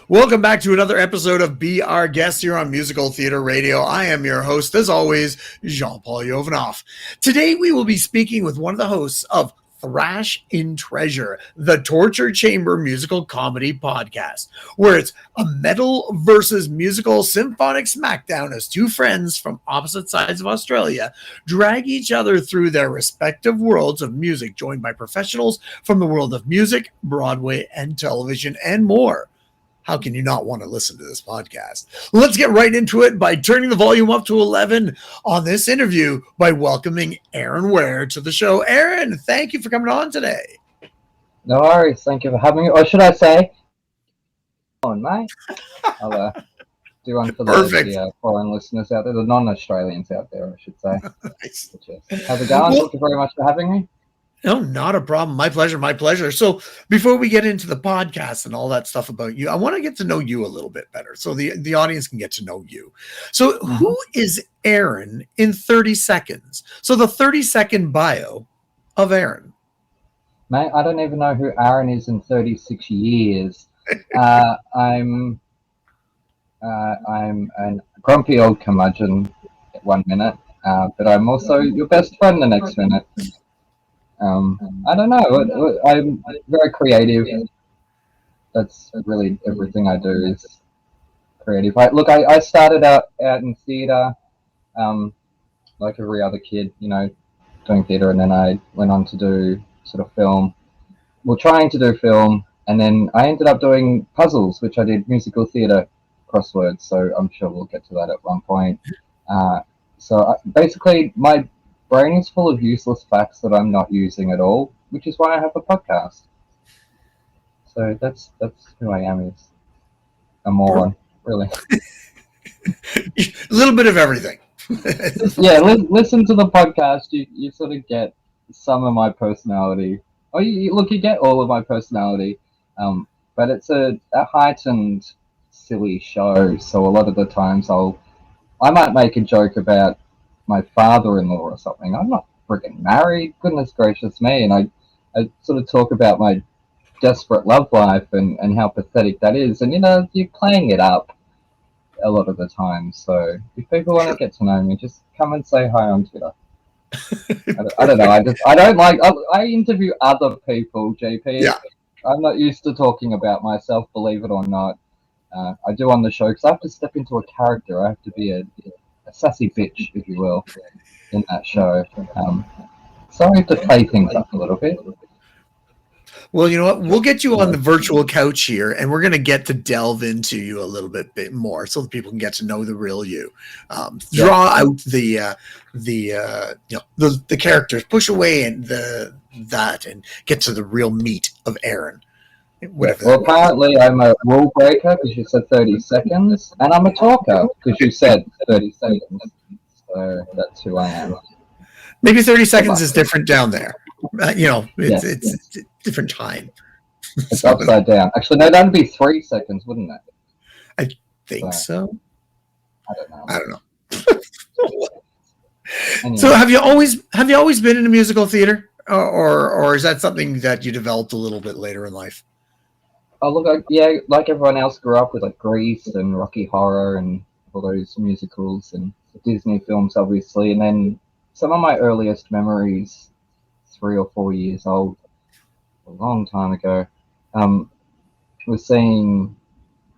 Welcome back to another episode of Be Our Guest here on Musical Theater Radio. I am your host, as always, Jean-Paul Yovanov. Today we will be speaking with one of the hosts of Thrash in Treasure, the torture chamber musical comedy podcast, where it's a metal versus musical symphonic smackdown as two friends from opposite sides of Australia drag each other through their respective worlds of music, joined by professionals from the world of music, Broadway, and television, and more. How can you not want to listen to this podcast? Let's get right into it by turning the volume up to 11 on this interview by welcoming Aaron Ware to the show. Aaron, thank you for coming on today. No worries. Thank you for having me. Or should I say, on, mate? I'll do one for the foreign listeners out there, the non-Australians out there, I should say. Nice. How's it going? Thank you very much for having me. No, not a problem. My pleasure. My pleasure. So before we get into the podcast and all that stuff about you, I want to get to know you a little bit better so the audience can get to know you. So who is Aaron in 30 seconds? So the 30-second bio of Aaron. Mate, I don't even know who Aaron is in 36 years. I'm a grumpy old curmudgeon at 1 minute, but I'm also your best friend the next minute. I don't know. I'm very creative. That's really everything I do is creative. I started out in theatre, like every other kid, doing theatre, and then I went on to do sort of film. Well, trying to do film, and then I ended up doing puzzles, which I did musical theatre crosswords. So I'm sure we'll get to that at one point. Basically, my brain is full of useless facts that I'm not using at all, which is why I have a podcast. So that's who I am, is a moron, really. A little bit of everything. Yeah, listen to the podcast. You sort of get some of my personality. Oh, you get all of my personality. But it's a heightened, silly show. So a lot of the times I might make a joke about my father-in-law or something. I'm not freaking married, goodness gracious me. And I sort of talk about my desperate love life and how pathetic that is. And, you're playing it up a lot of the time. So if people want to get to know me, just come and say hi on Twitter. I don't know. I interview other people, JP. Yeah. I'm not used to talking about myself, believe it or not. I do on the show because I have to step into a character. I have to be a sassy bitch, if you will, in that show. So I have to play things up a little bit. Well, you know what? We'll get you on the virtual couch here, and we're going to get to delve into you a little bit more, so that people can get to know the real you. Draw out the characters, push away and and get to the real meat of Aaron. Well, apparently I'm a rule breaker because you said 30 seconds, and I'm a talker because you said 30 seconds. So that's who I am. Maybe 30 seconds is different down there. It's different time. It's upside down. Actually, no, that'd be 3 seconds, wouldn't it? I think so. I don't know. Anyway. So have you always been into musical theater, or is that something that you developed a little bit later in life? Oh, look, like everyone else, grew up with like Grease and Rocky Horror and all those musicals and Disney films, obviously. And then some of my earliest memories, 3 or 4 years old, a long time ago, was seeing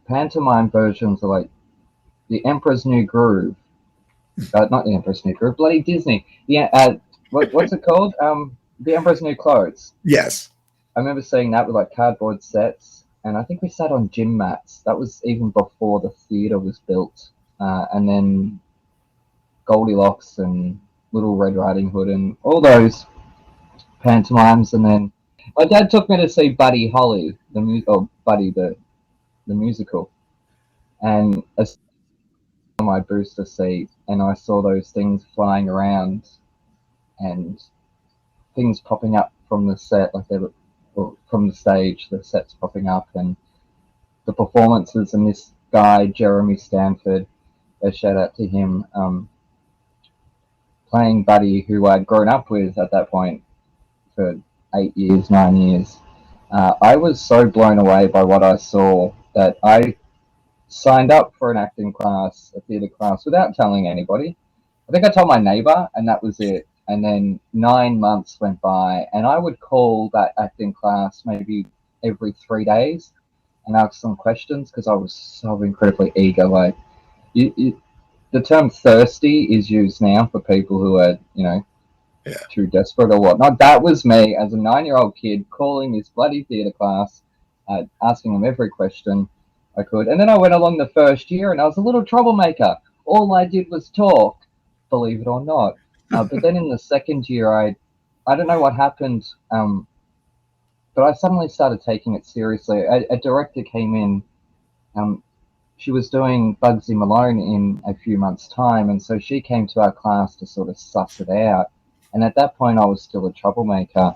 pantomime versions of like The Emperor's New Groove. Not The Emperor's New Groove, bloody Disney. Yeah, what's it called? The Emperor's New Clothes. Yes. I remember seeing that with like cardboard sets. And I think we sat on gym mats. That was even before the theatre was built. And then Goldilocks and Little Red Riding Hood and all those pantomimes. And then my dad took me to see Buddy Holly, Buddy the musical. And I sat on my booster seat, and I saw those things flying around and things popping up from the set, like they were from the stage, the sets popping up, and the performances, and this guy, Jeremy Stanford, a shout out to him, playing Buddy, who I'd grown up with at that point for 8 years, 9 years. I was so blown away by what I saw that I signed up for an acting class, a theatre class, without telling anybody. I think I told my neighbour, and that was it. And then 9 months went by, and I would call that acting class maybe every 3 days and ask some questions because I was so incredibly eager. Like, the term thirsty is used now for people who are, too desperate or whatnot. That was me as a 9-year-old kid calling this bloody theatre class, asking them every question I could. And then I went along the first year and I was a little troublemaker. All I did was talk, believe it or not. But then in the second year, I don't know what happened, but I suddenly started taking it seriously. A director came in. She was doing Bugsy Malone in a few months' time, and so she came to our class to sort of suss it out. And at that point, I was still a troublemaker.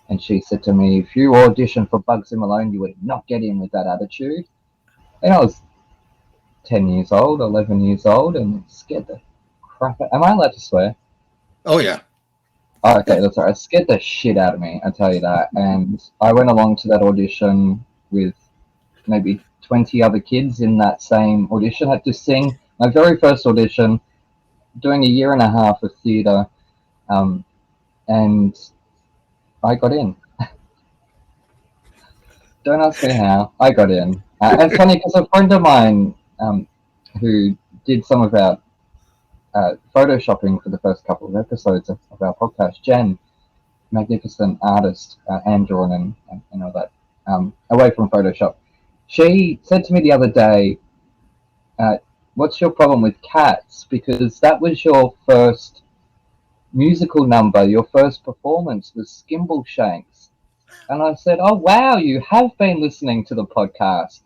And she said to me, if you audition for Bugsy Malone, you would not get in with that attitude. And I was 10 years old, 11 years old, and scared the crap out. Am I allowed to swear? Oh, yeah. Oh, okay, that's all right. It scared the shit out of me, I tell you that. And I went along to that audition with maybe 20 other kids in that same audition. I had to sing my very first audition, doing a year and a half of theatre, and I got in. Don't ask me how. I got in. And it's funny because a friend of mine who did some of our photoshopping for the first couple of episodes of our podcast, Jen, magnificent artist, hand-drawn and all that, away from Photoshop, she said to me the other day, what's your problem with cats? Because that was your first musical number, your first performance was Skimbleshanks. And I said, oh, wow, you have been listening to the podcast.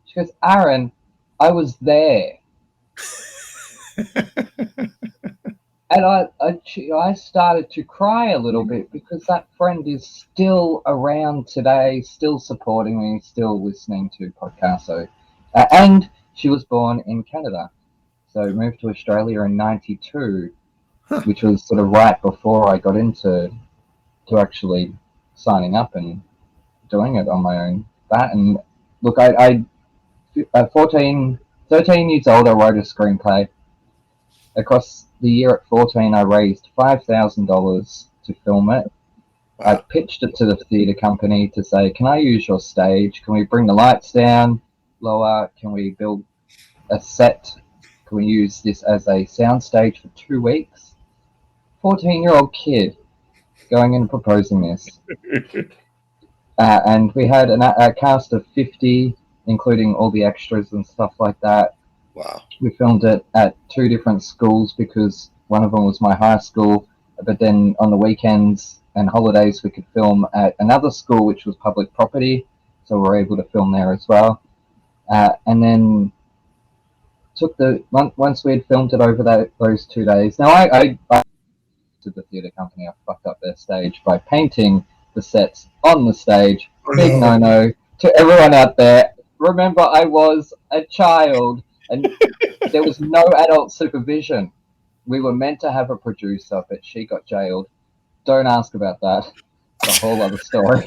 She goes, Aaron, I was there. And I started to cry a little bit because that friend is still around today, still supporting me, still listening to podcasts. So, and she was born in Canada. So moved to Australia in 92, which was sort of right before I got into actually signing up and doing it on my own. And look, I 13 years old, I wrote a screenplay. Across the year at 14, I raised $5,000 to film it. Wow. I pitched it to the theatre company to say, can I use your stage? Can we bring the lights down lower? Can we build a set? Can we use this as a sound stage for 2 weeks? 14-year-old kid going in and proposing this. And we had a cast of 50, including all the extras and stuff like that. Wow. We filmed it at 2 different schools because one of them was my high school, but then on the weekends and holidays we could film at another school which was public property, so we were able to film there as well. And then once we had filmed it over those 2 days. Now I to the theatre company, I fucked up their stage by painting the sets on the stage. Big no to everyone out there. Remember, I was a child. And there was no adult supervision. We were meant to have a producer, but she got jailed. Don't ask about that. It's a whole other story.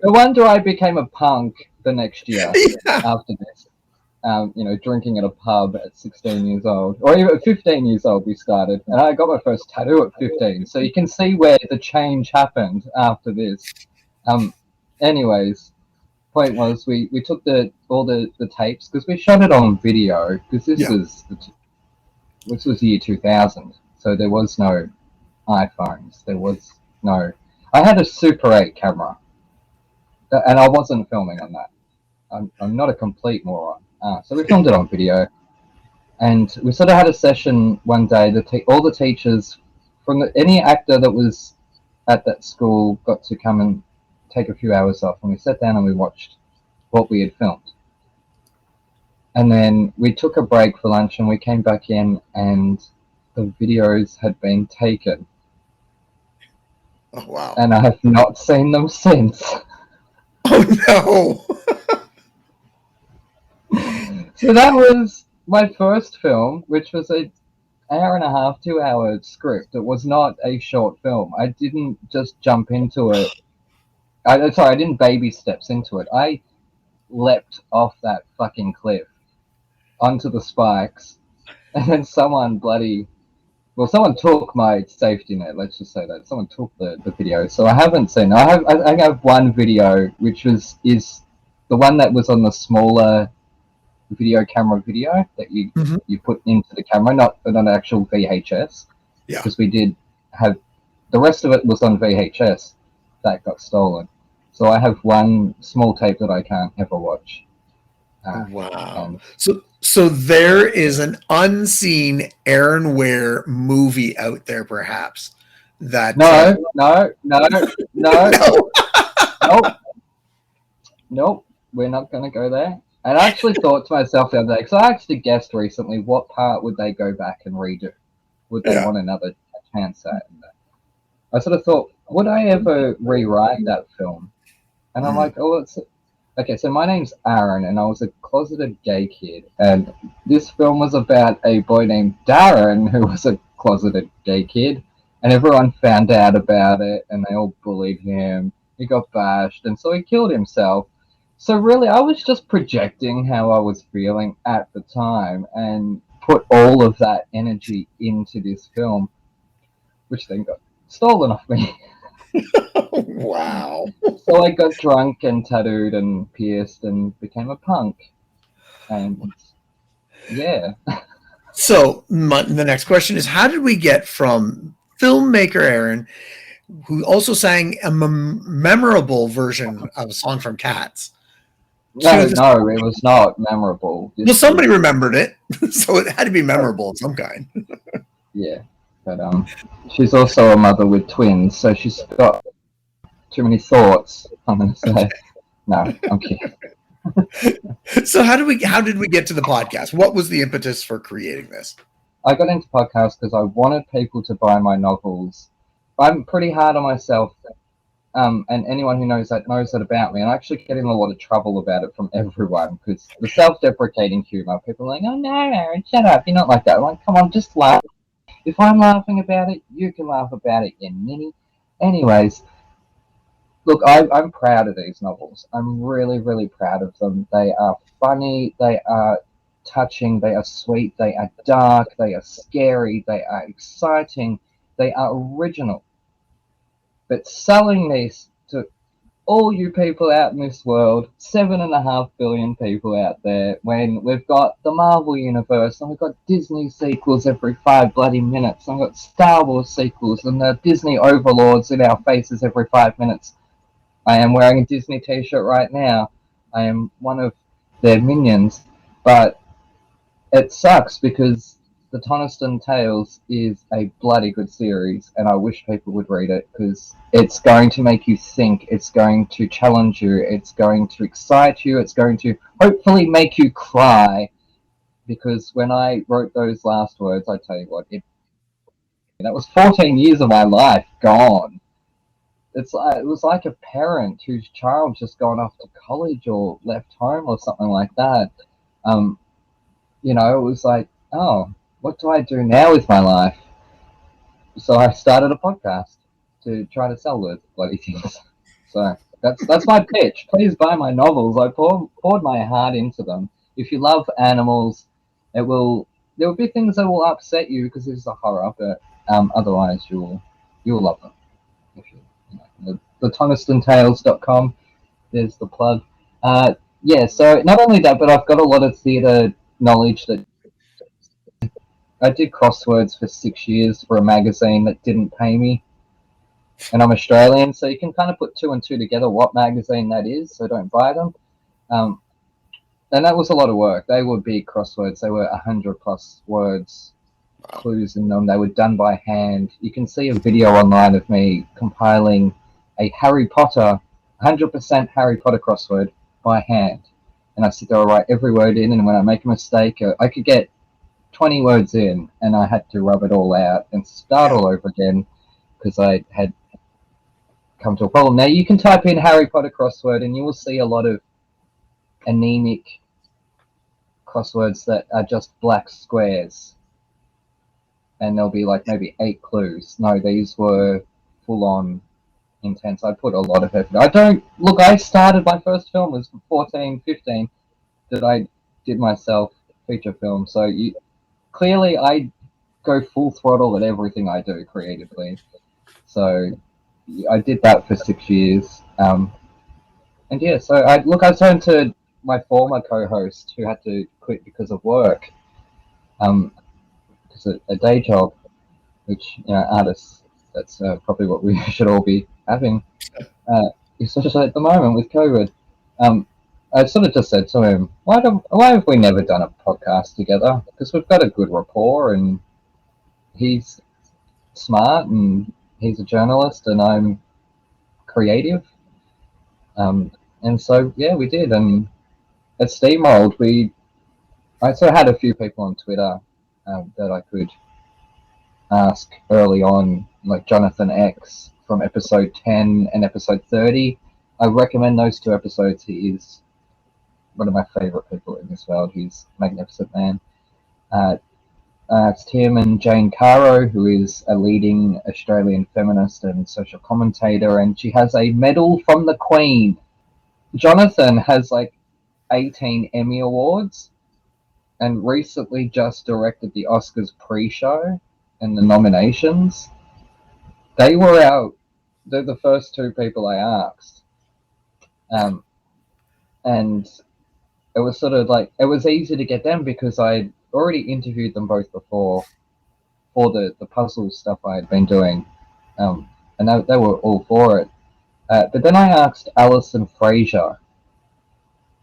No wonder I became a punk the next year after this. Drinking at a pub at 16 years old. Or even at 15 years old we started. And I got my first tattoo at 15. So you can see where the change happened after this. Anyways, point was we took all the tapes because we shot it on video because this was year 2000, so there was no iPhones, I had a Super 8 camera and I wasn't filming on that. I'm not a complete moron. So we filmed it on video, and we sort of had a session one day. All the teachers from any actor that was at that school got to come and take a few hours off, and we sat down and we watched what we had filmed. And then we took a break for lunch and we came back in and the videos had been taken. Oh, wow. And I have not seen them since. Oh, no. So that was my first film, which was an hour and a half, 2-hour script. It was not a short film. I didn't just jump into it. I didn't baby steps into it. I leapt off that fucking cliff onto the spikes, and then someone took my safety net. Let's just say that someone took the video. So I haven't seen. I have one video which is the one that was on the smaller video camera video that Mhm. you put into the camera, not an actual VHS, Yeah. because we did have the rest of it was on VHS that got stolen. So I have one small tape that I can't ever watch. Wow. And So there is an unseen Aaron Ware movie out there, perhaps. That no, no, no, no, no. nope, nope, we're not going to go there. And I actually thought to myself the other day, because I actually guessed recently, what part would they go back and redo? Would they Yeah. want another chance at? And I sort of thought, would I ever rewrite that film? And I'm Mm. like, oh, it's okay. So my name's Aaron, and I was a closeted gay kid, and this film was about a boy named Darren who was a closeted gay kid, and everyone found out about it, and they all bullied him. He got bashed, and so he killed himself. So really, I was just projecting how I was feeling at the time, and put all of that energy into this film, which then got stolen off me. Wow. So I got drunk and tattooed and pierced and became a punk. And yeah, So the next question is: how did we get from filmmaker Aaron, who also sang a memorable version of a song from Cats, to no, the no, it was not memorable. well, This somebody was, remembered it, so it had to be memorable of some kind. yeah. But she's also a mother with twins, so she's got too many thoughts. I'm gonna say no. I'm kidding. So how did we get to the podcast? What was the impetus for creating this? I got into podcasts because I wanted people to buy my novels. I'm pretty hard on myself. And anyone who knows that about me. And I actually get in a lot of trouble about it from everyone because the self-deprecating humor. People are like, "Oh no, Aaron, shut up! You're not like that." I'm like, come on, just laugh. If I'm laughing about it, you can laugh about it, you ninny. Anyways, look, I'm proud of these novels. I'm really, really proud of them. They are funny. They are touching. They are sweet. They are dark. They are scary. They are exciting. They are original. But selling these to all you people out in this world, 7.5 billion people out there, when we've got the Marvel Universe and we've got Disney sequels every 5 bloody minutes, and we've got Star Wars sequels and the Disney overlords in our faces every 5 minutes. I am wearing a Disney t-shirt right now. I am one of their minions, but it sucks because the Tonaston Tales is a bloody good series, and I wish people would read it because it's going to make you think, it's going to challenge you, it's going to excite you, it's going to hopefully make you cry. Because when I wrote those last words, I tell you what, that was 14 years of my life gone. It was like a parent whose child just gone off to college or left home or something like that. Um, it was like, oh, what do I do now with my life? So I started a podcast to try to sell those bloody things. So that's my pitch. Please buy my novels. I poured my heart into them. If you love animals, there will be things that will upset you because it's a horror, but otherwise you'll love them. If the TonastonTales.com. There's the plug. Yeah. So not only that, but I've got a lot of theatre knowledge that I did crosswords for 6 years for a magazine that didn't pay me, and I'm Australian, so you can kind of put two and two together what magazine that is. So don't buy them. Um, and that was a lot of work. They were big crosswords. They were 100+ words, Wow. clues in them. They were done by hand. You can see a video online of me compiling a Harry Potter, 100% Harry Potter crossword by hand. And I sit there, I write every word in, and when I make a mistake, I could get 20 words in, and I had to rub it all out and start Yeah. all over again because I had come to a problem. Now, you can type in Harry Potter crossword, and you will see a lot of anemic crosswords that are just black squares, and there'll be like maybe 8 clues. No, these were full on, intense. I put a lot of effort. I started, my first film was 14, 15 that I did myself, feature film. So clearly I go full throttle at everything I do creatively. So I did that for 6 years. And yeah, so I turned to my former co-host who had to quit because of work, because a day job, which, artists, that's probably what we should all be having, especially at the moment with COVID. Um, I sort of just said to him, why have we never done a podcast together? Because we've got a good rapport, and he's smart, and he's a journalist, and I'm creative. And so yeah, we did, and at Steamrolled, I sort of had a few people on Twitter that I could ask early on, like Jonathan X from episode 10 and episode 30. I recommend those two episodes. He is one of my favorite people in this world. He's a magnificent man. It's Tim and Jane Caro, who is a leading Australian feminist and social commentator, and she has a medal from the Queen. Jonathan has like 18 Emmy Awards and recently just directed the Oscars pre-show and the nominations. They're the first two people I asked. And it was sort of like, it was easy to get them because I'd already interviewed them both before for the puzzle stuff I had been doing. And they were all for it. But then I asked Alison Fraser,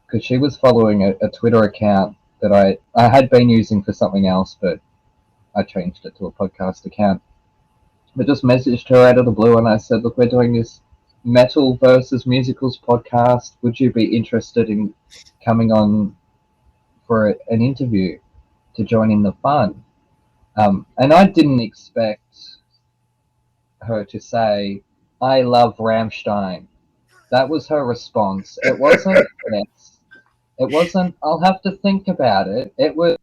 because she was following a Twitter account that I had been using for something else, but I changed it to a podcast account. But just messaged her out of the blue, and I said, look, we're doing this metal versus musicals podcast. Would you be interested in coming on for an interview to join in the fun? And I didn't expect her to say, I love Rammstein. That was her response. It wasn't, yes. It wasn't, I'll have to think about it. It was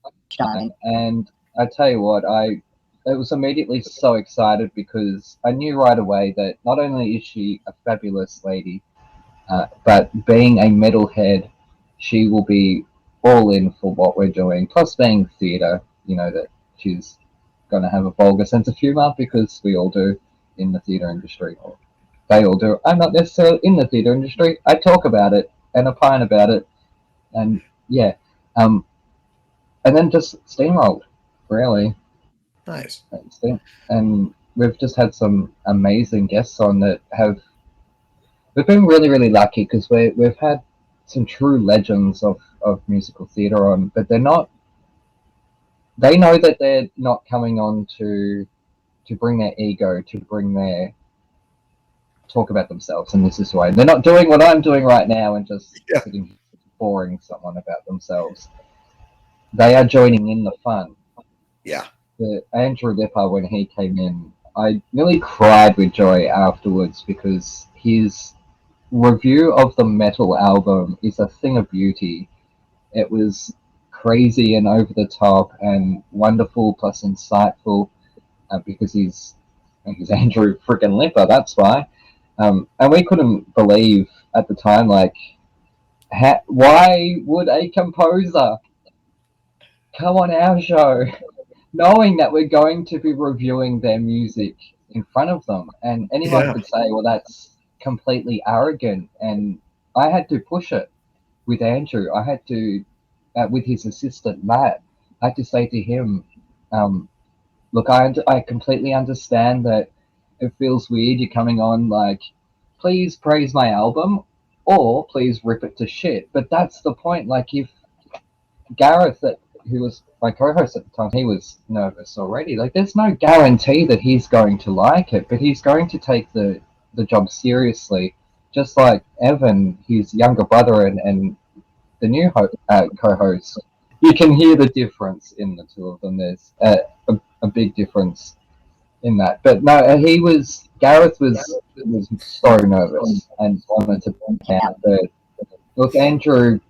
Rammstein. And I tell you what, I was immediately so excited because I knew right away that not only is she a fabulous lady, but being a metalhead, she will be all in for what we're doing. Plus, being theatre, that she's going to have a vulgar sense of humour, because we all do in the theatre industry. Or they all do. I'm not necessarily in the theatre industry. I talk about it and opine about it, and yeah, and then just steamrolled, really. Nice. And we've just had some amazing guests on that have. We've been really, really lucky because we've had some true legends of musical theatre on, but they're not. They know that they're not coming on to bring their ego, to bring their talk about themselves, and this is why they're not doing what I'm doing right now and just sitting boring someone about themselves. They are joining in the fun. Yeah. Andrew Lipper, when he came in, I nearly cried with joy afterwards because his review of the Metal album is a thing of beauty. It was crazy and over the top and wonderful plus insightful, because he's Andrew freaking Lipper, that's why. And we couldn't believe at the time, like, why would a composer come on our show knowing that we're going to be reviewing their music in front of them? And anyone could say, well, that's completely arrogant. And I had to push it with Andrew. I had to, with his assistant, Matt, I had to say to him, look, I completely understand that it feels weird you're coming on, like, please praise my album or please rip it to shit. But that's the point. Like, if Gareth, who was my co-host at the time, he was nervous already. Like, there's no guarantee that he's going to like it, but he's going to take the job seriously. Just like Evan, his younger brother, and the new co-host. You can hear the difference in the two of them. There's a big difference in that. But no, Gareth was so nervous and wanted to point out that, look, Andrew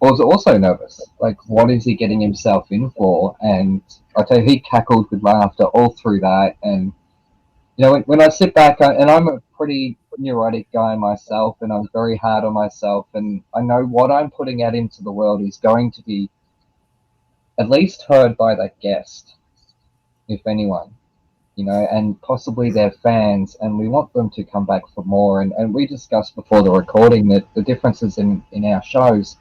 was also nervous. Like, what is he getting himself in for? And I tell you, he cackled with laughter all through that. And when I sit back, and I'm a pretty neurotic guy myself, and I'm very hard on myself, and I know what I'm putting out into the world is going to be at least heard by that guest, if anyone, and possibly their fans, and we want them to come back for more. And we discussed before the recording that the differences in our shows,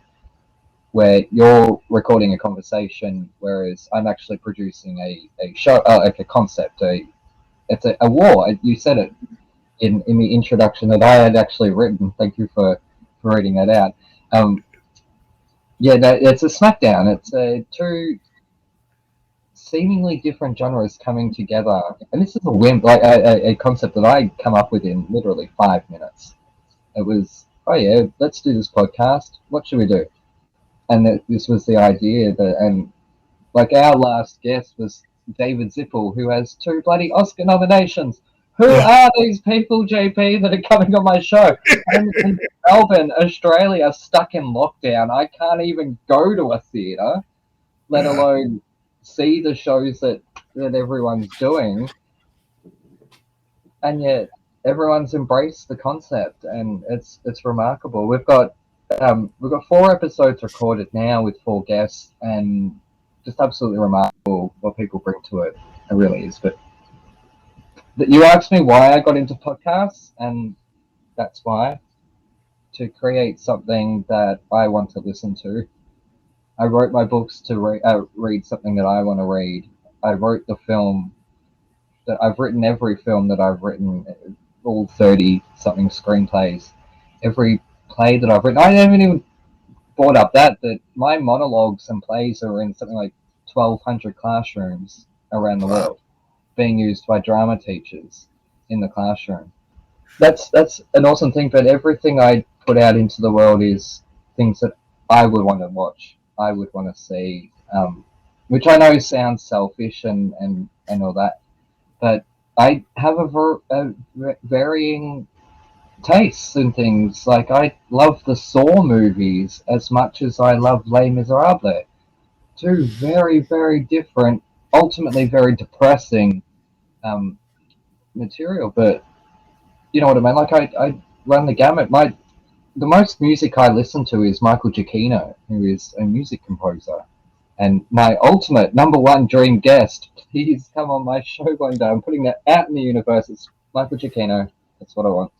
where you're recording a conversation, whereas I'm actually producing a show, like a concept, it's a war. You said it in the introduction that I had actually written. Thank you for reading that out. Yeah, it's a smackdown. It's two seemingly different genres coming together, and this is a whim, like a concept that I come up with in literally 5 minutes. It was, oh yeah, let's do this podcast. What should we do? And this was the idea that, and like our last guest was David Zippel, who has 2 bloody Oscar nominations. Who are these people, JP, that are coming on my show? I'm in Melbourne, Australia, stuck in lockdown. I can't even go to a theatre, let alone see the shows that everyone's doing. And yet everyone's embraced the concept, and it's remarkable. We've got 4 episodes recorded now with 4 guests, and just absolutely remarkable what people bring to it. It really is. But you asked me why I got into podcasts, and that's why, to create something that I want to listen to. I wrote my books to read something that I want to read. I wrote the film that I've written, every film that I've written, all 30 something screenplays, every play that I've written. I haven't even brought up that my monologues and plays are in something like 1,200 classrooms around the world, being used by drama teachers in the classroom. That's an awesome thing. But everything I put out into the world is things that I would want to watch, I would want to see, which I know sounds selfish and all that, but I have a varying tastes in things. Like, I love the Saw movies as much as I love Les Miserables. 2 very, very different, ultimately very depressing material, but you know what I mean? Like, I run the gamut. The most music I listen to is Michael Giacchino, who is a music composer. And my ultimate #1 dream guest, please come on my show one day. I'm putting that out in the universe. It's Michael Giacchino. That's what I want.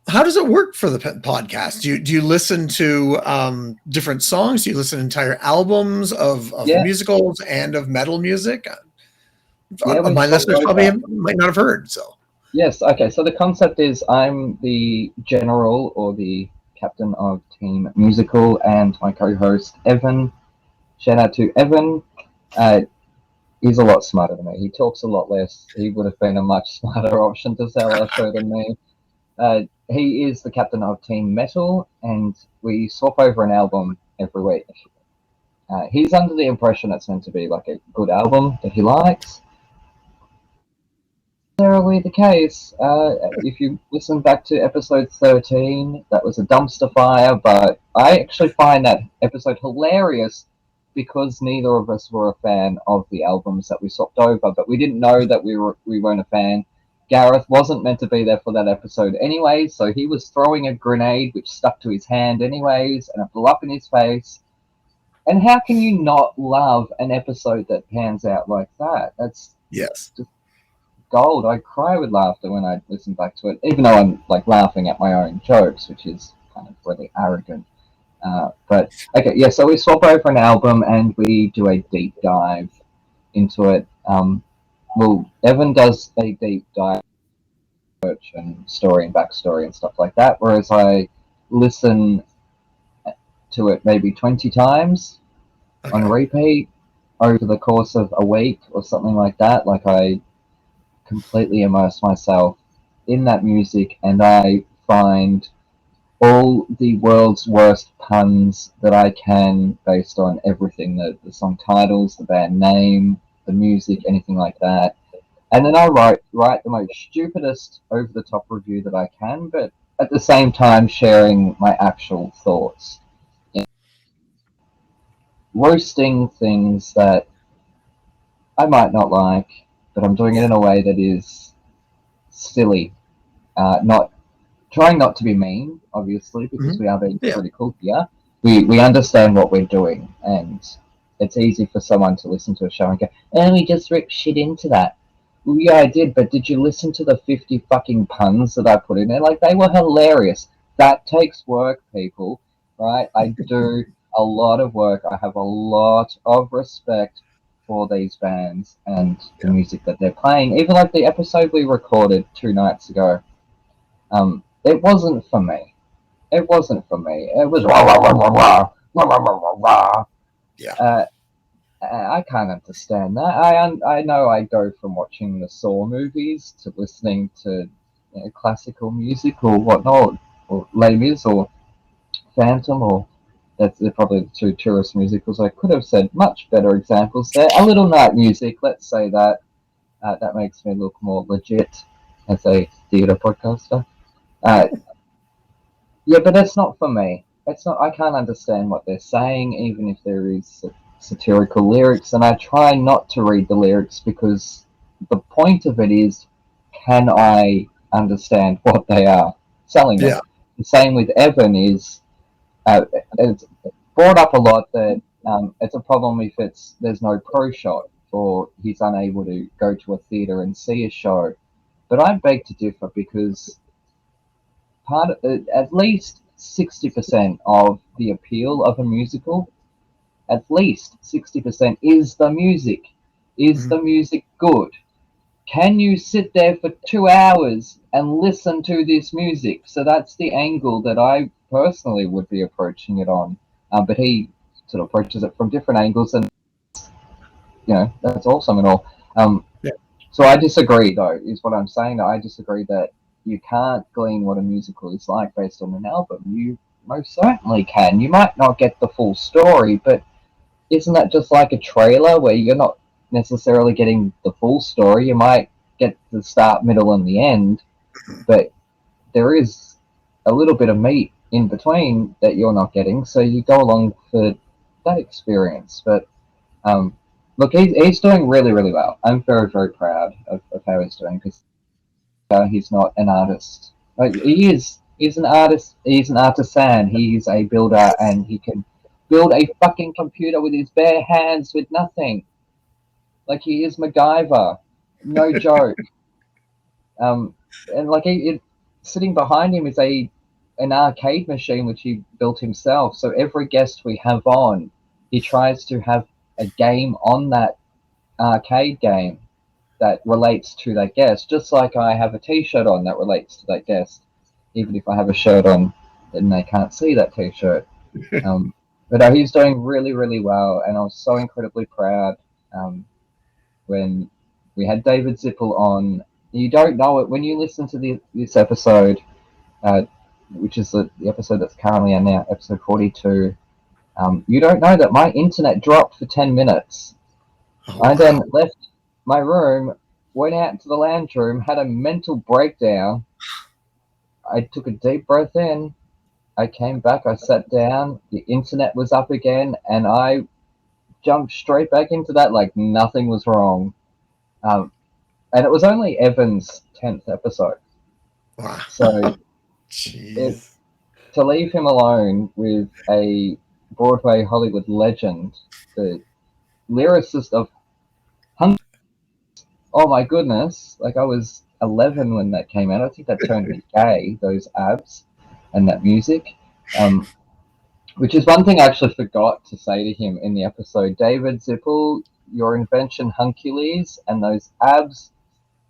How does it work for the podcast? Do you listen to different songs? Do you listen to entire albums of musicals and of metal music? My listeners probably might not have heard. So yes, okay. So the concept is I'm the general, or the captain of Team Musical, and my co-host Evan. Shout out to Evan. He's a lot smarter than me. He talks a lot less. He would have been a much smarter option to sell our show than me. He is the captain of Team Metal, and we swap over an album every week. He's under the impression it's meant to be like a good album that he likes. Necessarily the case. If you listen back to episode 13, that was a dumpster fire, but I actually find that episode hilarious because neither of us were a fan of the albums that we swapped over, but we didn't know that we weren't a fan. Gareth wasn't meant to be there for that episode anyway, so he was throwing a grenade which stuck to his hand anyways, and it blew up in his face. And how can you not love an episode that pans out like that? That's just gold. I cry with laughter when I listen back to it, even though I'm like laughing at my own jokes, which is kind of really arrogant. But okay, yeah. So we swap over an album and we do a deep dive into it. Well, Evan does a deep dive and story and backstory and stuff like that, whereas I listen to it maybe 20 times on repeat over the course of a week or something like that. Like, I completely immerse myself in that music, and I find all the world's worst puns that I can based on everything, the song titles, the band name, the music, anything like that. And then I write the most stupidest over the top review that I can, but at the same time sharing my actual thoughts. Roasting things that I might not like, but I'm doing it in a way that is silly. Not trying not to be mean, obviously, because we are being critical here. We understand what we're doing, and it's easy for someone to listen to a show and go, "Oh, we just ripped shit into that." Well, yeah, I did, but did you listen to the 50 fucking puns that I put in there? Like, they were hilarious. That takes work, people, right? I do a lot of work. I have a lot of respect for these bands and the music that they're playing. Even like the episode we recorded 2 nights ago, it wasn't for me. It wasn't for me. It was rah, rah, rah, rah, rah, rah, rah, rah, rah, rah. Yeah. I can't understand that. I know I go from watching the Saw movies to listening to classical music or whatnot, or Les Mis or Phantom, or they're probably the two tourist musicals. I could have said much better examples there. A little night music, let's say that. That makes me look more legit as a theatre podcaster. Yeah, but that's not for me. It's not. I can't understand what they're saying, even if there is satirical lyrics, and I try not to read the lyrics because the point of it is, can I understand what they are selling me? Yeah. The same with Evan is, it's brought up a lot that it's a problem if there's no pro shot or he's unable to go to a theatre and see a show. But I beg to differ because at least 60% of the appeal of a musical, at least 60% is the music. Is the music good? Can you sit there for 2 hours and listen to this music? So that's the angle that I personally would be approaching it on. But he sort of approaches it from different angles, and that's awesome and all. Yeah. So I disagree, though, is what I'm saying. I disagree that you can't glean what a musical is like based on an album. You most certainly can. You might not get the full story, but isn't that just like a trailer where you're not necessarily getting the full story? You might get the start, middle, and the end, but there is a little bit of meat in between that you're not getting, so you go along for that experience. But look, he's doing really, really well. I'm very, very proud of how he's doing because he's not an artist. Like, he is. He's an artist. He's an artisan. He's a builder, and he can build a fucking computer with his bare hands with nothing. Like, he is MacGyver. No joke. And like sitting behind him is an arcade machine which he built himself. So every guest we have on, he tries to have a game on that arcade game that relates to that guest, just like I have a t-shirt on that relates to that guest, even if I have a shirt on then they can't see that t-shirt. But he's doing really, really well, and I was so incredibly proud when we had David Zippel on. You don't know it when you listen to this episode, which is the episode that's currently on now, episode 42. You don't know that my internet dropped for 10 minutes. I then left my room, went out into the lounge room, had a mental breakdown. I took a deep breath in. I came back, I sat down, the internet was up again, and I jumped straight back into that like nothing was wrong. And it was only Evan's 10th episode. Wow. So to leave him alone with a Broadway Hollywood legend, the lyricist of oh my goodness, like I was 11 when that came out. I think that turned me gay, those abs and that music. Which is one thing I actually forgot to say to him in the episode. David Zippel, your invention Huncules and those abs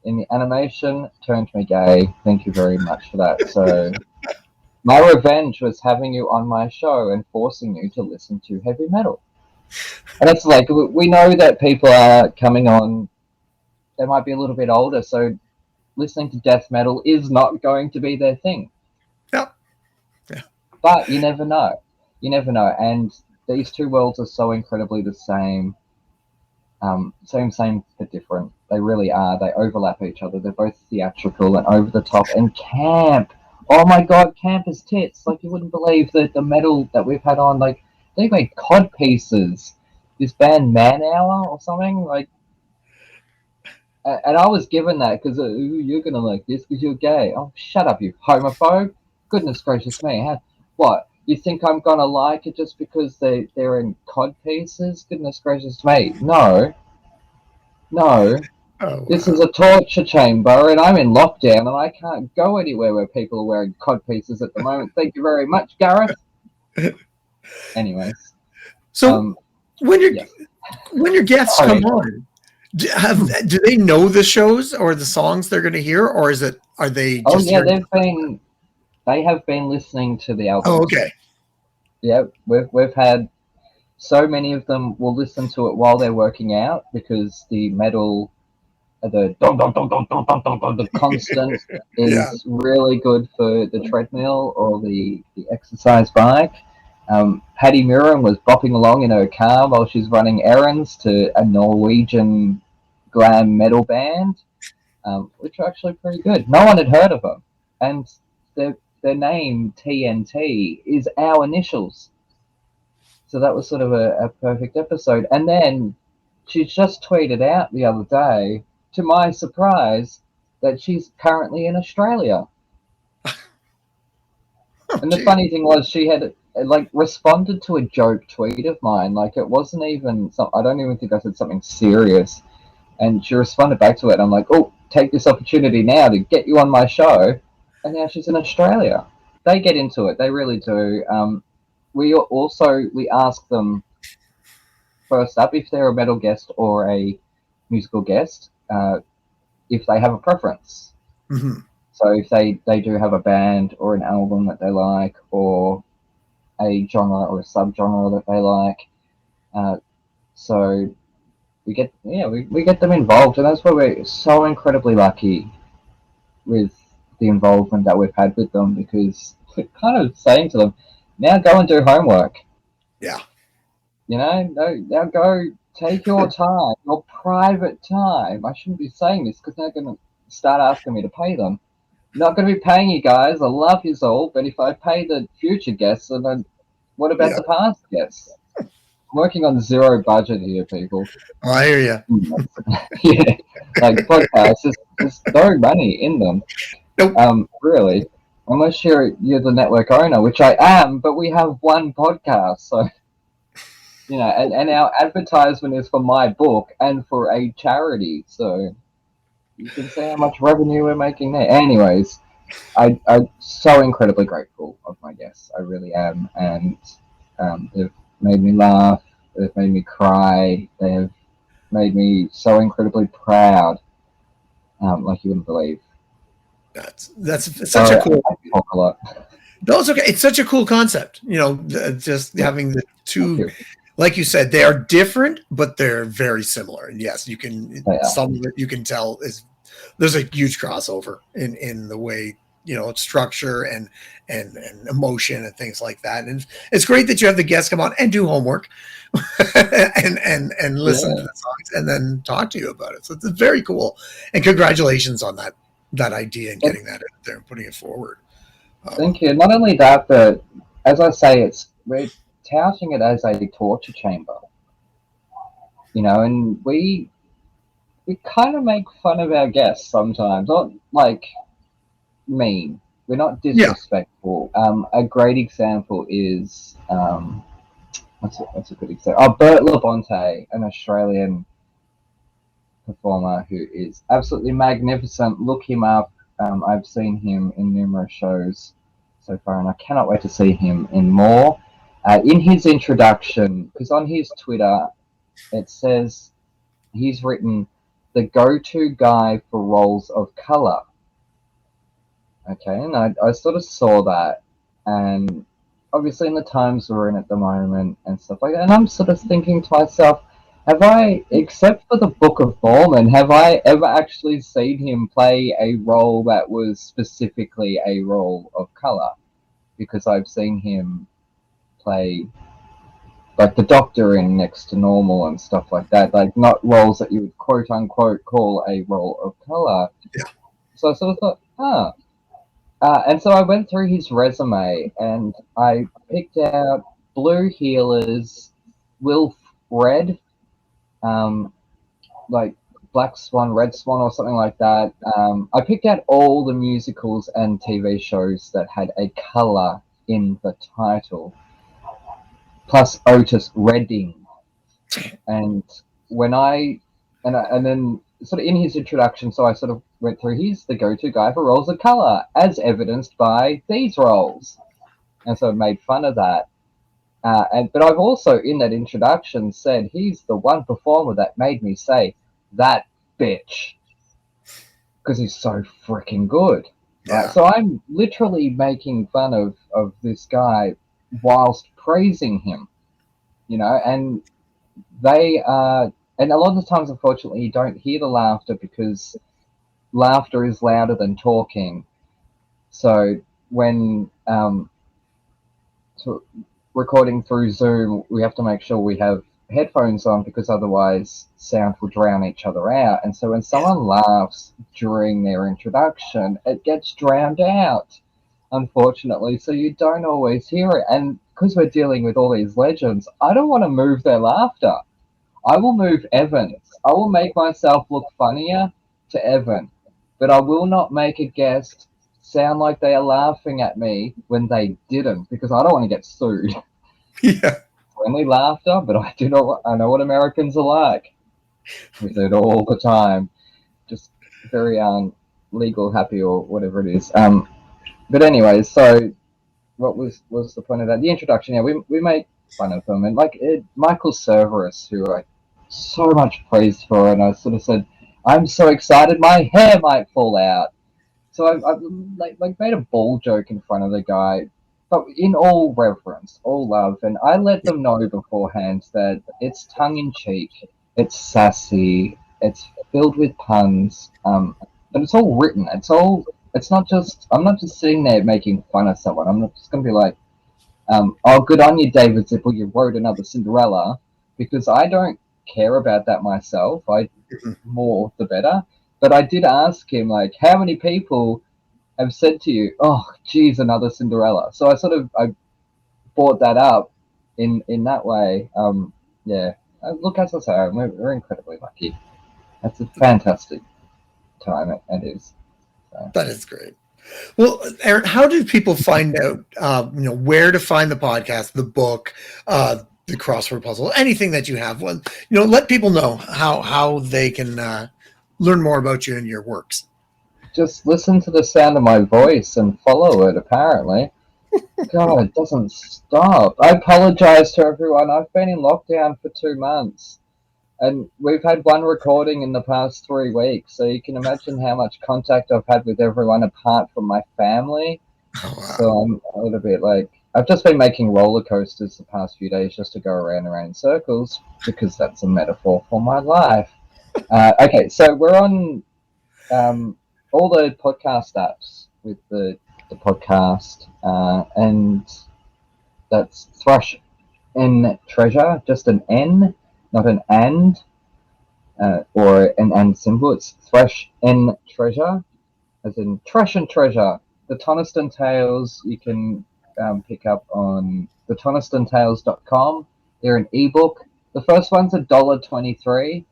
in the animation turned me gay. Thank you very much for that. So my revenge was having you on my show and forcing you to listen to heavy metal. And it's like, we know that people are coming on, they might be a little bit older, so listening to death metal is not going to be their thing. Yep. Yeah. But you never know. You never know. And these two worlds are so incredibly the same. Same, but different. They really are. They overlap each other. They're both theatrical and over the top. And camp. Oh my god, camp is tits. Like, you wouldn't believe that the metal that we've had on, like, they made cod pieces. This band Man Hour or something, like, And I was given that because you're gonna like this because you're gay. Oh, shut up, you homophobe! Goodness gracious me! What? You think I'm gonna like it just because they're in cod pieces? Goodness gracious me! No, no. Oh This is wow. a torture chamber, and I'm in lockdown, and I can't go anywhere where people are wearing cod pieces at the moment. Thank you very much, Gareth. Anyways, So when your yes. when your guests come Sorry. on, do they know the shows or the songs they're going to hear, or are they Oh just yeah, hearing? they have been listening to the Oh, albums. okay. Yeah, we've had so many of them will listen to it while they're working out because the metal, the dong dong dong dong dong dong dong, the constant Yeah. is really good for the treadmill or the exercise bike. Patty Murin was bopping along in her car while she's running errands to a Norwegian glam metal band, which are actually pretty good. No one had heard of them, and their name TNT is our initials. So that was sort of a perfect episode. And then she just tweeted out the other day, to my surprise, that she's currently in Australia. Oh, And the geez. funny thing was, she had like responded to a joke tweet of mine. Like it wasn't even. I don't even think I said something serious. And she responded back to it. And I'm like, oh, take this opportunity now to get you on my show. And now she's in Australia. They get into it. They really do. We ask them first up if they're a metal guest or a musical guest, if they have a preference. Hmm. So if they do have a band or an album that they like, or a genre or a subgenre that they like, uh, so we get them involved, and that's why we're so incredibly lucky with the involvement that we've had with them because we're kind of saying to them, now go and do homework. Yeah. Now go take your time, your private time. I shouldn't be saying this because they're going to start asking me to pay them. Not going to be paying you guys. I love you all, but if I pay the future guests, then what about Yeah. the past guests? I'm working on zero budget here, people. Oh, I hear you. Yeah, like podcasts, there's no money in them. Nope. Really, unless you're the network owner, which I am, but we have one podcast, so and our advertisement is for my book and for a charity, so you can see how much revenue we're making there. Anyways, I'm so incredibly grateful of my guests. I really am, and they've made me laugh. They've made me cry. They've made me so incredibly proud, like you wouldn't believe. That's such a Sorry, cool. I talk a lot. No, it's okay. It's such a cool concept. Just Yeah, having the thank two, you. like you said, they are different, but they're very similar. And yes, you can They are. some of it you can tell is there's a huge crossover in the way structure and emotion and things like that. And it's great that you have the guests come on and do homework and listen to Yeah, the songs and then talk to you about it. So it's very cool. And congratulations on that idea and getting that out there and putting it forward. thank you. Not only that, but as I say, we're touting it as a torture chamber, and we kind of make fun of our guests sometimes, not like mean. We're not Yeah. disrespectful. A great example is what's a good example? Oh, Bert Labonte, an Australian performer who is absolutely magnificent. Look him up. I've seen him in numerous shows so far, and I cannot wait to see him in more. In his introduction, because on his Twitter it says he's written the go-to guy for roles of color. Okay, and I sort of saw that, and obviously in the times we're in at the moment and stuff like that, and I'm sort of thinking to myself, have I, except for the Book of Mormon, have I ever actually seen him play a role that was specifically a role of color? Because I've seen him play like the Doctor in Next to Normal and stuff like that, like not roles that you would quote unquote call a role of color. Yeah. So I sort of thought, and so I went through his resume and I picked out Blue Healers, Wilf Red, um, like Black Swan, Red Swan, or something like that. I picked out all the musicals and TV shows that had a color in the title, plus Otis Redding. And when and then sort of in his introduction, so I sort of went through, he's the go-to guy for roles of color, as evidenced by these roles. And so I made fun of that. But I've also, in that introduction, said he's the one performer that made me say, that bitch. Because he's so freaking good. Yeah. Right? So I'm literally making fun of this guy whilst praising him, and they are, and a lot of the times, unfortunately, you don't hear the laughter because laughter is louder than talking. So when recording through Zoom, we have to make sure we have headphones on because otherwise sound will drown each other out. And so when someone laughs during their introduction, it gets drowned out, unfortunately. So you don't always hear it. And because we're dealing with all these legends, I don't want to move their laughter. I will move Evan's. I will make myself look funnier to Evan, but I will not make a guest sound like they are laughing at me when they didn't, because I don't want to get sued. Yeah. Friendly laughter, but I know what Americans are like. We do it all the time. Just very legal happy or whatever it is. But anyway, so what was the point of that? The introduction. Yeah, we make fun of them, and like Michael Cerverus, who I so much praised for, and I sort of said, I'm so excited my hair might fall out. So I like made a ball joke in front of the guy, but in all reverence, all love, and I let them know beforehand that it's tongue in cheek, it's sassy, it's filled with puns, but it's all written. It's not just, I'm not just sitting there making fun of someone. I'm not just going to be like, oh, good on you, David Zippel, you wrote another Cinderella, because I don't care about that myself. More the better. But I did ask him, like, how many people have said to you, oh, geez, another Cinderella? So I brought that up in that way. Yeah. Look, as I say, we're incredibly lucky. That's a fantastic time, it is. So. That is great. Well, Aaron, how do people find out, where to find the podcast, the book, the crossword puzzle, anything that you have? Well, let people know how they can learn more about you and your works. Just listen to the sound of my voice and follow it, apparently. God, it doesn't stop. I apologize to everyone. I've been in lockdown for 2 months. And we've had one recording in the past 3 weeks, so you can imagine how much contact I've had with everyone apart from my family. Oh, wow. So I'm a little bit like, I've just been making roller coasters the past few days just to go around and around in circles, because that's a metaphor for my life. Okay, so we're on all the podcast apps with the podcast, and that's Thrash N Treasure, just an N, not an and, or an and symbol. It's Thrash N Treasure, as in trash and treasure. The Tonaston Tales you can pick up on the TonastonTales.com. They're an ebook. The first one's $1.23,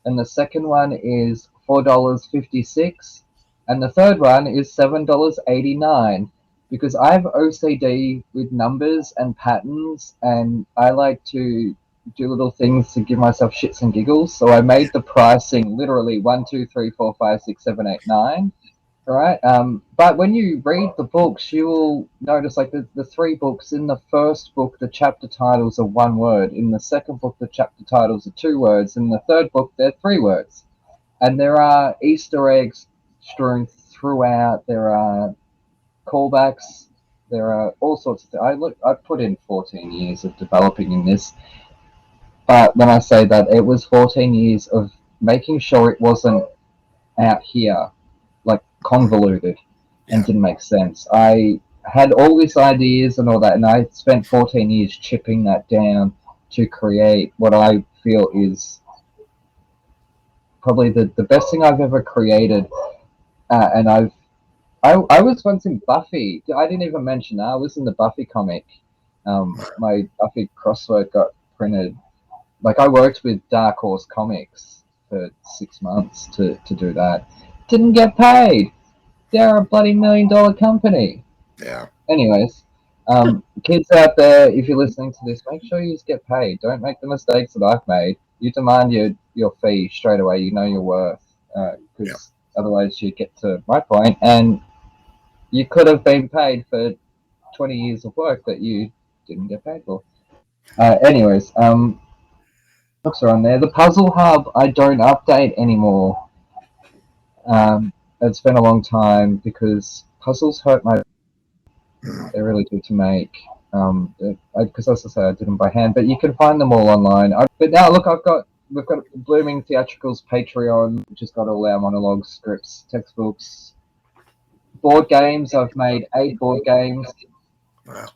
and the second one is $4.56, and the third one is $7.89. Because I have OCD with numbers and patterns, and I like to do little things to give myself shits and giggles. So I made the pricing literally 1, 2, 3, 4, 5, 6, 7, 8, 9. Right. But when you read the books, you will notice, like, the 3 books. In the first book, the chapter titles are 1 word. In the second book, the chapter titles are 2 words. In the third book, they're 3 words. And there are Easter eggs strewn throughout. There are callbacks. There are all sorts of things. I put in 14 years of developing in this. But when I say that, it was 14 years of making sure it wasn't out here, like, convoluted and didn't make sense. I had all these ideas and all that, and I spent 14 years chipping that down to create what I feel is probably the best thing I've ever created. And I was once in Buffy. I didn't even mention that. I was in the Buffy comic. My Buffy crossword got printed. Like, I worked with Dark Horse Comics for 6 months to do that. Didn't get paid. They're a bloody $1 million company. Yeah. Anyways, kids out there, if you're listening to this, make sure you just get paid. Don't make the mistakes that I've made. You demand your fee straight away. You know your worth, because otherwise you get to my point, and you could have been paid for 20 years of work that you didn't get paid for. Anyways, books are on there. The Puzzle Hub, I don't update anymore. It's been a long time because puzzles hurt my. They're really good to make. Because as I say, I did them by hand, but you can find them all online. But now, look, we've got Blooming Theatricals Patreon, which has got all our monologues, scripts, textbooks, board games. I've made 8 board games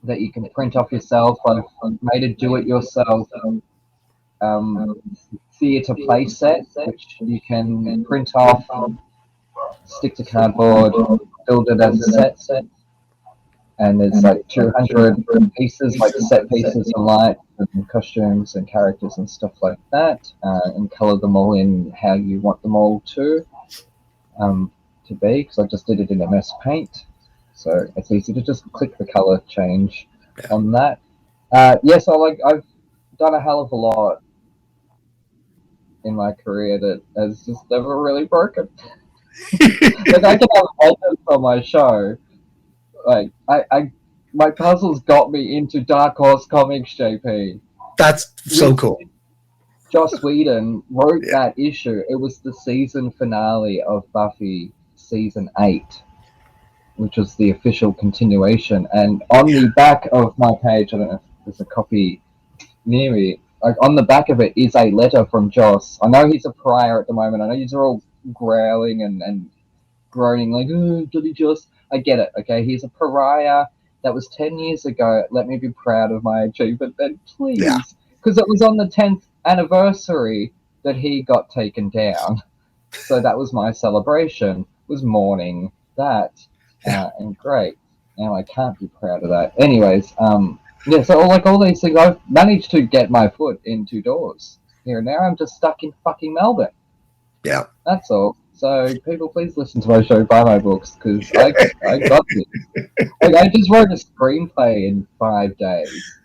that you can print off yourself. I've made a do-it-yourself theatre play set, which you can print off, stick to cardboard, build it as a set. And there's like 200 pieces, like set pieces and lights and costumes and characters and stuff like that, and color them all in how you want them all to be, because I just did it in MS Paint, so it's easy to just click the color change on that. Yes, I've done a hell of a lot in my career that has just never really broken. Like, I can have legends on my show. Like, my puzzles got me into Dark Horse Comics, JP. That's so cool. Joss Whedon wrote that issue. It was the season finale of Buffy season 8, which was the official continuation. And on the back of my page, I don't know if there's a copy near me, like on the back of it is a letter from Joss. I know he's a pariah at the moment. I know you're all growling and groaning like, oh, bloody Joss. I get it, okay? He's a pariah. That was 10 years ago. Let me be proud of my achievement then, please. Because it was on the 10th anniversary that he got taken down. So that was my celebration, was mourning that. And great. Now I can't be proud of that. Anyways, so all these things, I've managed to get my foot in 2 doors. Here and there, I'm just stuck in fucking Melbourne. Yeah. That's all. So people, please listen to my show, buy my books, because I got this. Like, I just wrote a screenplay in 5 days,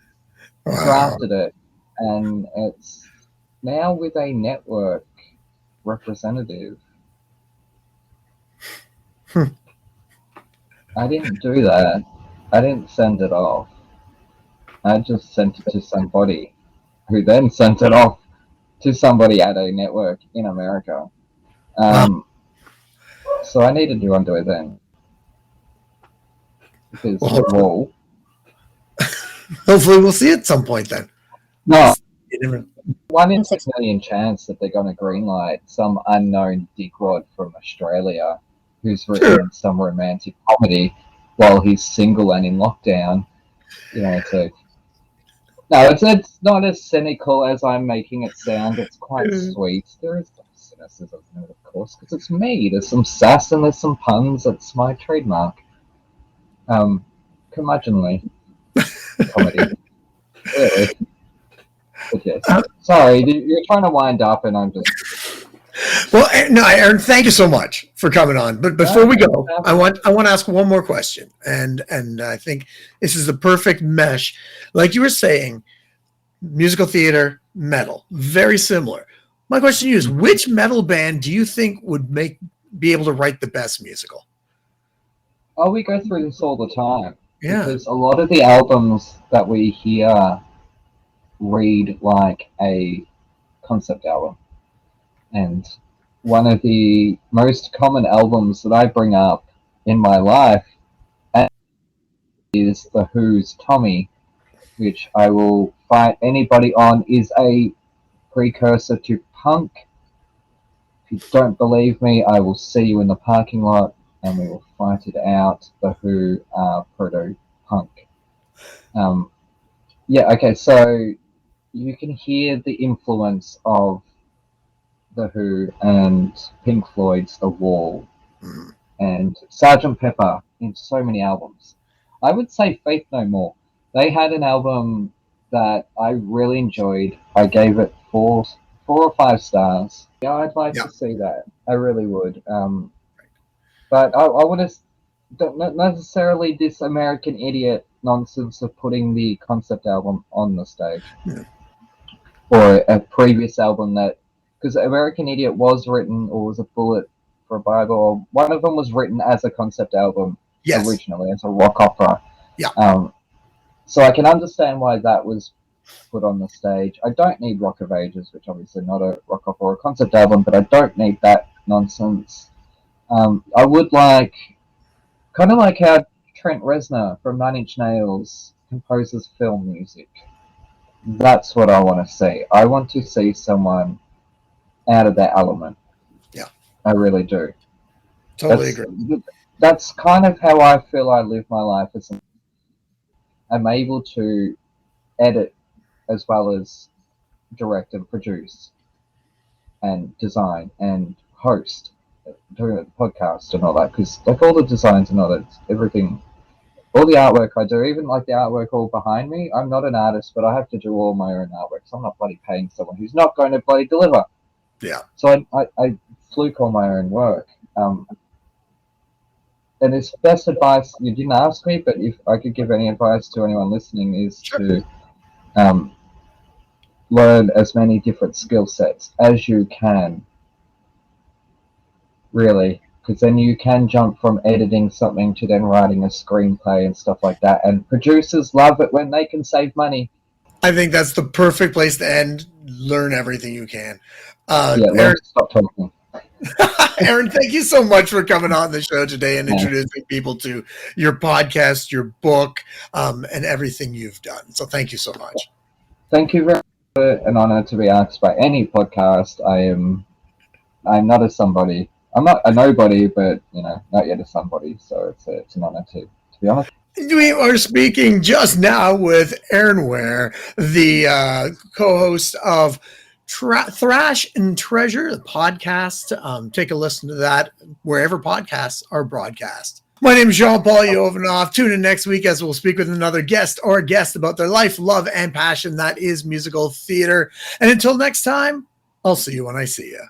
drafted it, and it's now with a network representative. I didn't do that. I didn't send it off. I just sent it to somebody who then sent it off to somebody at a network in America. So I needed to undo it then. Because, hopefully we'll see it at some point then. No. 1 in 6 million chance that they're going to greenlight some unknown dickwad from Australia who's written some romantic comedy while he's single and in lockdown. You know, no, it's not as cynical as I'm making it sound. It's quite sweet. There is some cynicism in it, of course, because it's me. There's some sass and there's some puns. It's my trademark. Curmudgeonly comedy. Really. But yes. Sorry, you're trying to wind up and I'm just... Well, no, Aaron, thank you so much for coming on. But before we go, I want to ask one more question, and I think this is the perfect mesh. Like you were saying, musical theater, metal, very similar. My question to you is, which metal band do you think would be able to write the best musical? Oh, we go through this all the time. Yeah. Because a lot of the albums that we hear read like a concept album. And one of the most common albums that I bring up in my life is The Who's Tommy, which I will fight anybody on, is a precursor to punk. If you don't believe me, I will see you in the parking lot and we will fight it out. The Who are proto-punk. So you can hear the influence of The Who and Pink Floyd's The Wall and Sgt. Pepper in so many albums. I would say Faith No More. They had an album that I really enjoyed. I gave it 4 4 or 5 stars. Yeah, I'd like Yeah. to see that. I really would. But I would have not necessarily this American Idiot nonsense of putting the concept album on the stage, Yeah. or a previous album that, because American Idiot was written, or was a bullet for a Bible, or one of them was written as a concept album Yes. originally, as a rock opera. Yeah. So I can understand why that was put on the stage. I don't need Rock of Ages, which obviously not a rock opera or a concept album, but I don't need that nonsense. I would like, kind of like how Trent Reznor from Nine Inch Nails composes film music. That's what I want to see. I want to see someone out of their element. Yeah. I really do. Totally agree. That's kind of how I feel I live my life. I'm able to edit as well as direct and produce and design and host doing a podcast and all that, because like all the designs and all that, everything, all the artwork I do, even like the artwork all behind me, I'm not an artist, but I have to do all my own artwork, so I'm not bloody paying someone who's not going to bloody deliver. Yeah. So I fluke all my own work. And it's best advice, you didn't ask me, but if I could give any advice to anyone listening, is to learn as many different skill sets as you can, really, because then you can jump from editing something to then writing a screenplay and stuff like that. And producers love it when they can save money. I think that's the perfect place to end. Learn everything you can. Aaron, stop talking. Aaron, thank you so much for coming on the show today and introducing people to your podcast, your book, and everything you've done. So thank you so much. Thank you very much. An honor to be asked by any podcast. I'm not a somebody. I'm not a nobody, but not yet a somebody. So it's an honor to be honest. We are speaking just now with Aaron Ware, the co-host of Thrash and Treasure, the podcast. Take a listen to that wherever podcasts are broadcast. My name is Jean-Paul Yovanov. Tune in next week as we'll speak with another guest or a guest about their life, love, and passion that is musical theater. And until next time, I'll see you when I see you.